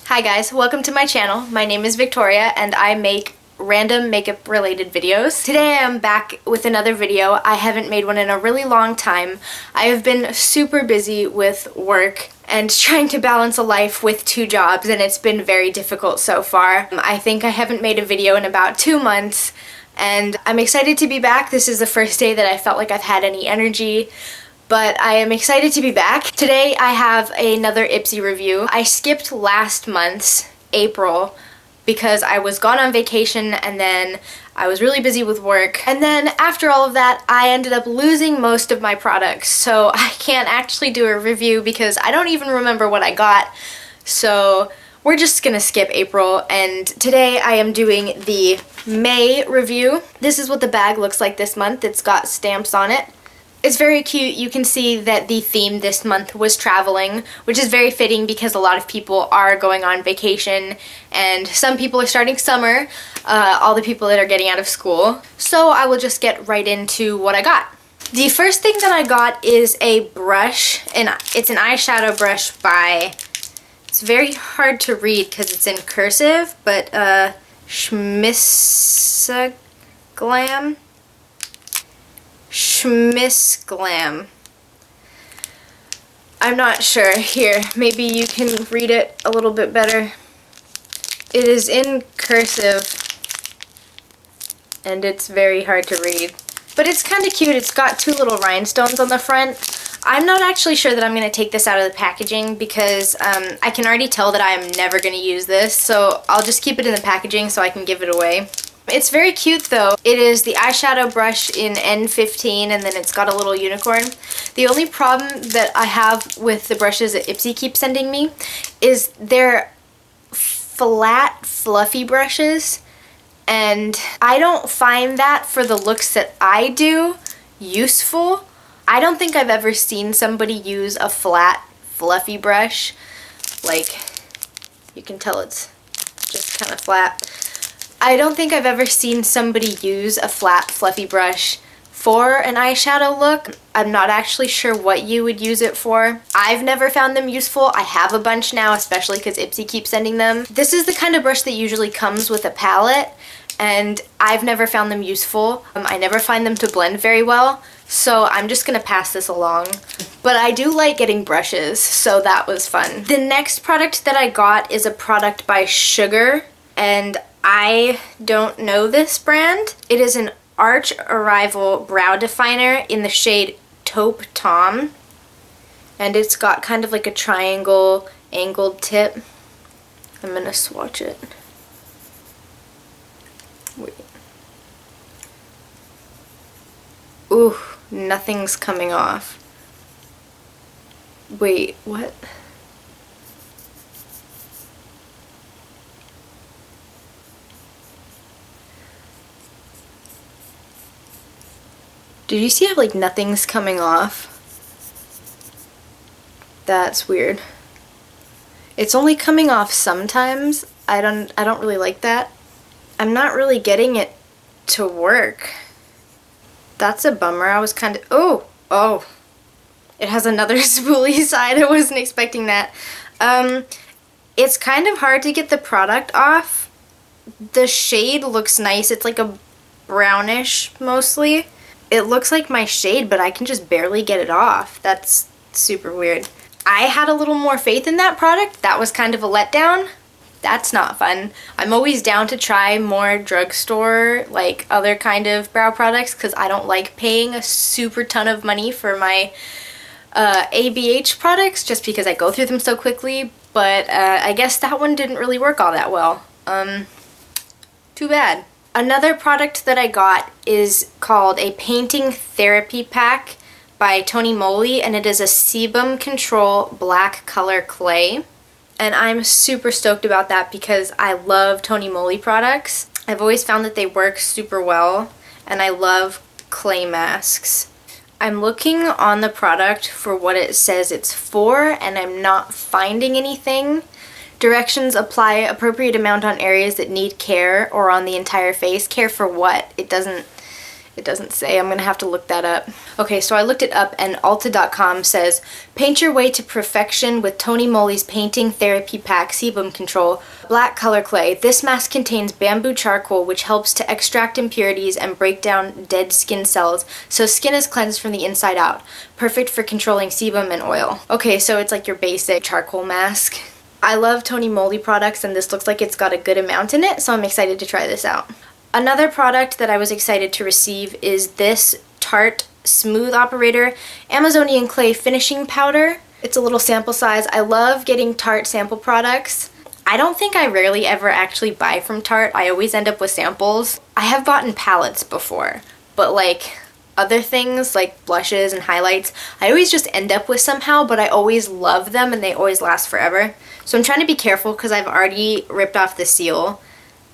Hi guys, welcome to my channel. My name is Victoria and I make random makeup related videos. Today I am back with another video. I haven't made one in a really long time. I have been super busy with work and trying to balance a life with 2 jobs, and it's been very difficult so far. I think I haven't made a video in about 2 months and I'm excited to be back. This is the first day that I felt like I've had any energy. But I am excited to be back. Today I have another Ipsy review. I skipped last month's, April, because I was gone on vacation and then I was really busy with work. And then after all of that, I ended up losing most of my products. So I can't actually do a review because I don't even remember what I got. So we're just gonna skip April, and today I am doing the May review. This is what the bag looks like this month. It's got stamps on it. It's very cute. You can see that the theme this month was traveling, which is very fitting because a lot of people are going on vacation and some people are starting summer, all the people that are getting out of school. So I will just get right into what I got. The first thing that I got is a brush, and it's an eyeshadow brush by, it's very hard to read because it's in cursive, but Schmissglam. I'm not sure. Here, maybe you can read it a little bit better. It is in cursive and it's very hard to read. But it's kind of cute. It's got 2 little rhinestones on the front. I'm not actually sure that I'm going to take this out of the packaging because I can already tell that I'm never going to use this. So I'll just keep it in the packaging so I can give it away. It's very cute though. It is the eyeshadow brush in N15 and then it's got a little unicorn. The only problem that I have with the brushes that Ipsy keeps sending me is they're flat, fluffy brushes, and I don't find that for the looks that I do useful. I don't think I've ever seen somebody use a flat, fluffy brush. Like, you can tell it's just kind of flat. I don't think I've ever seen somebody use a flat, fluffy brush for an eyeshadow look. I'm not actually sure what you would use it for. I've never found them useful. I have a bunch now, especially because Ipsy keeps sending them. This is the kind of brush that usually comes with a palette, and I've never found them useful. I never find them to blend very well, so I'm just gonna pass this along. But I do like getting brushes, so that was fun. The next product that I got is a product by Sugar, and I don't know this brand. It is an Arch Arrival brow definer in the shade Taupe Tom, and it's got kind of like a triangle angled tip. I'm gonna swatch it. Wait. Ooh, nothing's coming off. Wait, what? Did you see how like nothing's coming off? That's weird. It's only coming off sometimes. I don't really like that. I'm not really getting it to work. That's a bummer. I was kind of, oh. It has another spoolie side. I wasn't expecting that. It's kind of hard to get the product off. The shade looks nice. It's like a brownish mostly. It looks like my shade, but I can just barely get it off. That's super weird. I had a little more faith in that product. That was kind of a letdown. That's not fun. I'm always down to try more drugstore, like other kind of brow products, because I don't like paying a super ton of money for my ABH products just because I go through them so quickly. But I guess that one didn't really work all that well. Too bad. Another product that I got is called a Painting Therapy Pack by Tony Moly, and it is a Sebum Control black color clay. And I'm super stoked about that because I love Tony Moly products. I've always found that they work super well, and I love clay masks. I'm looking on the product for what it says it's for, and I'm not finding anything. Directions: apply appropriate amount on areas that need care or on the entire face. Care for what? It It doesn't say. I'm gonna have to look that up. Okay, so I looked it up and Ulta.com says, paint your way to perfection with Tony Moly's Painting Therapy Pack Sebum Control Black Color Clay. This mask contains bamboo charcoal, which helps to extract impurities and break down dead skin cells, so skin is cleansed from the inside out. Perfect for controlling sebum and oil. Okay, so it's like your basic charcoal mask. I love Tony Moly products, and this looks like it's got a good amount in it, so I'm excited to try this out. Another product that I was excited to receive is this Tarte Smooth Operator Amazonian Clay Finishing Powder. It's a little sample size. I love getting Tarte sample products. I don't think I rarely ever actually buy from Tarte. I always end up with samples. I have bought in palettes before, but like other things like blushes and highlights, I always just end up with somehow, but I always love them and they always last forever. So I'm trying to be careful because I've already ripped off the seal.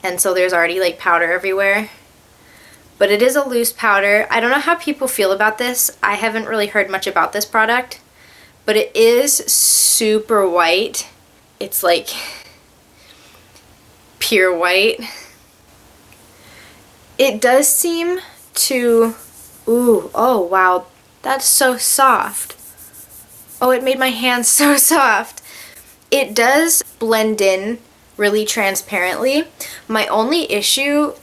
And so there's already like powder everywhere. But it is a loose powder. I don't know how people feel about this. I haven't really heard much about this product. But it is super white. It's like pure white. It does seem to... Ooh, oh wow. That's so soft. Oh, it made my hands so soft. It does blend in really transparently. My only issue,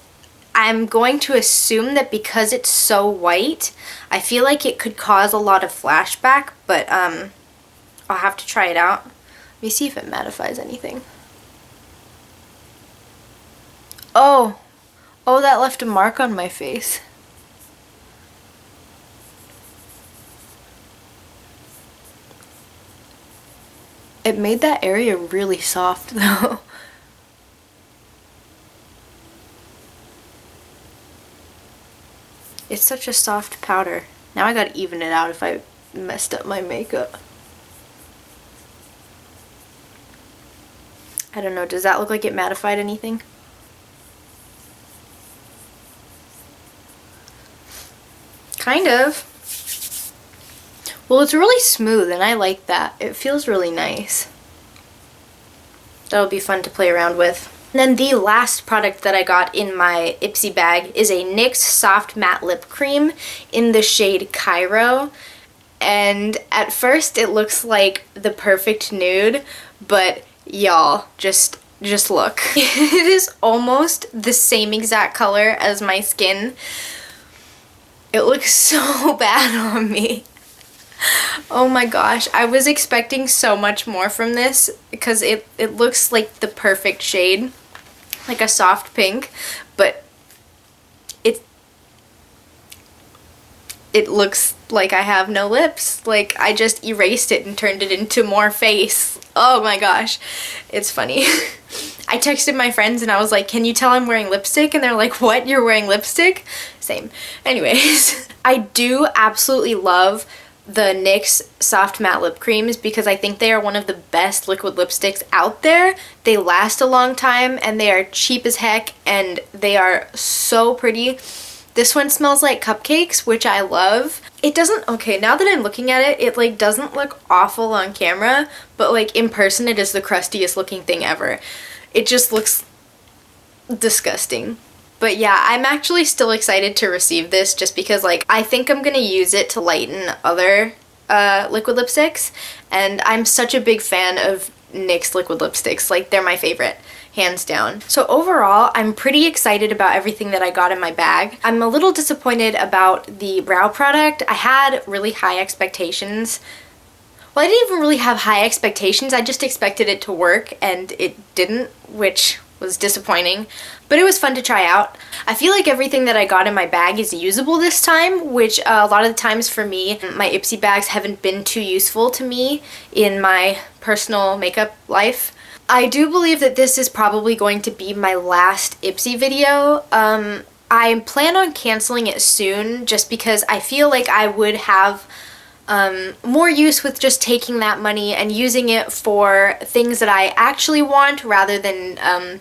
I'm going to assume that because it's so white, I feel like it could cause a lot of flashback, but I'll have to try it out. Let me see if it mattifies anything. Oh, that left a mark on my face. It made that area really soft though. It's such a soft powder. Now I gotta even it out if I messed up my makeup. I don't know, does that look like it mattified anything? Kind of. Well, it's really smooth and I like that. It feels really nice. That'll be fun to play around with. And then the last product that I got in my Ipsy bag is a NYX Soft Matte Lip Cream in the shade Cairo. And at first it looks like the perfect nude, but y'all, just look. It is almost the same exact color as my skin. It looks so bad on me. Oh my gosh, I was expecting so much more from this because it looks like the perfect shade, like a soft pink, but it looks like I have no lips. Like I just erased it and turned it into more face. Oh my gosh, it's funny. I texted my friends and I was like, can you tell I'm wearing lipstick? And they're like, what, you're wearing lipstick? Same. Anyways, I do absolutely love the NYX Soft Matte Lip Creams because I think they are one of the best liquid lipsticks out there. They last a long time and they are cheap as heck and they are so pretty. This one smells like cupcakes, which I love. It doesn't, okay, now that I'm looking at it, it like doesn't look awful on camera, but like in person it is the crustiest looking thing ever. It just looks disgusting. But yeah, I'm actually still excited to receive this just because like I think I'm gonna use it to lighten other liquid lipsticks, and I'm such a big fan of NYX liquid lipsticks. Like they're my favorite, hands down. So overall, I'm pretty excited about everything that I got in my bag. I'm a little disappointed about the brow product. I had really high expectations. Well, I didn't even really have high expectations. I just expected it to work and it didn't, which was disappointing, but it was fun to try out. I feel like everything that I got in my bag is usable this time, which a lot of the times for me, my Ipsy bags haven't been too useful to me in my personal makeup life. I do believe that this is probably going to be my last Ipsy video. I plan on canceling it soon just because I feel like I would have more use with just taking that money and using it for things that I actually want rather than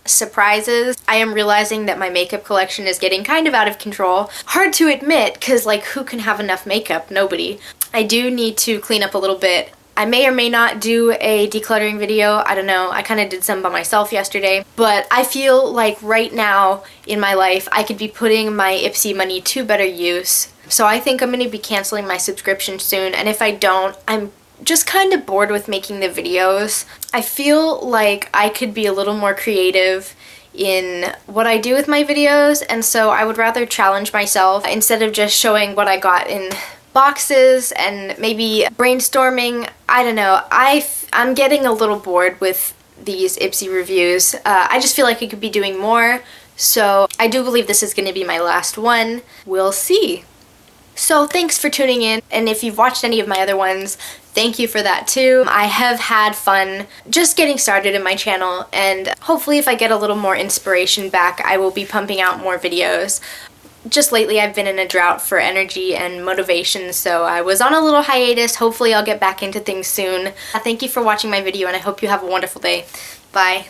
surprises. I am realizing that my makeup collection is getting kind of out of control. Hard to admit because like who can have enough makeup? Nobody. I do need to clean up a little bit I may or may not do a decluttering video. I don't know. I kind of did some by myself yesterday. But I feel like right now in my life, I could be putting my Ipsy money to better use. So I think I'm going to be canceling my subscription soon. And if I don't, I'm just kind of bored with making the videos. I feel like I could be a little more creative in what I do with my videos, and so I would rather challenge myself instead of just showing what I got in boxes and maybe brainstorming. I don't know. I'm getting a little bored with these Ipsy reviews. I just feel like I could be doing more, so I do believe this is going to be my last one. We'll see. So thanks for tuning in, and if you've watched any of my other ones, thank you for that too. I have had fun just getting started in my channel, and hopefully if I get a little more inspiration back, I will be pumping out more videos. Just lately I've been in a drought for energy and motivation, so I was on a little hiatus. Hopefully I'll get back into things soon. Thank you for watching my video, and I hope you have a wonderful day. Bye.